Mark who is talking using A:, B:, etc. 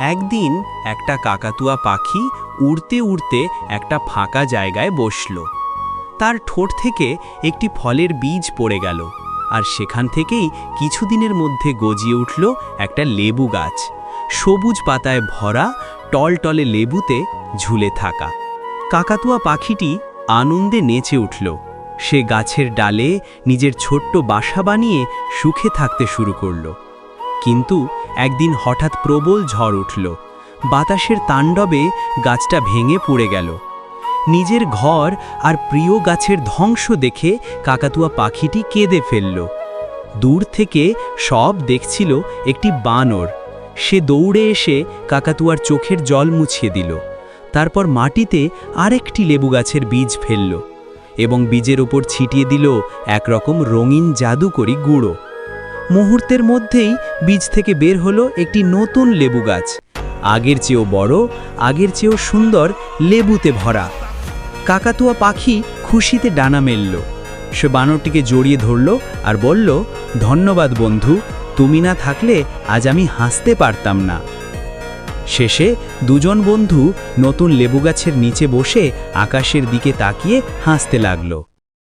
A: একদিন একটা কাকাতুয়া পাখি উড়তে উড়তে একটা ফাঁকা জায়গায় বসল। তার ঠোঁট থেকে একটি ফলের বীজ পড়ে গেল, আর সেখান থেকেই কিছুদিনের মধ্যে গজিয়ে উঠল একটা লেবু গাছ, সবুজ পাতায় ভরা, টলটলে লেবুতে ঝুলে থাকা। কাকাতুয়া পাখিটি আনন্দে নেচে উঠল। সে গাছের ডালে নিজের ছোট্ট বাসা বানিয়ে সুখে থাকতে শুরু করল। কিন্তু একদিন হঠাৎ প্রবল ঝড় উঠল। বাতাসের তাণ্ডবে গাছটা ভেঙে পড়ে গেল। নিজের ঘর আর প্রিয় গাছের ধ্বংস দেখে কাকাতুয়া পাখিটি কেঁদে ফেলল। দূর থেকে সব দেখছিল একটি বানর। সে দৌড়ে এসে কাকাতুয়ার চোখের জল মুছিয়ে দিল। তারপর মাটিতে আরেকটি লেবু গাছের বীজ ফেলল এবং বীজের ওপর ছিটিয়ে দিল একরকম রঙিন জাদুকরি গুঁড়ো। মুহূর্তের মধ্যেই বীজ থেকে বের হলো একটি নতুন লেবু গাছ, আগের চেয়েও বড়, আগের চেয়েও সুন্দর, লেবুতে ভরা। কাকাতুয়া পাখি খুশিতে ডানা মেলল। সে বানরটিকে জড়িয়ে ধরল আর বলল, ধন্যবাদ বন্ধু, তুমি না থাকলে আজ আমি হাসতে পারতাম না। শেষে দুজন বন্ধু নতুন লেবু গাছের নিচে বসে আকাশের দিকে তাকিয়ে হাসতে লাগলো।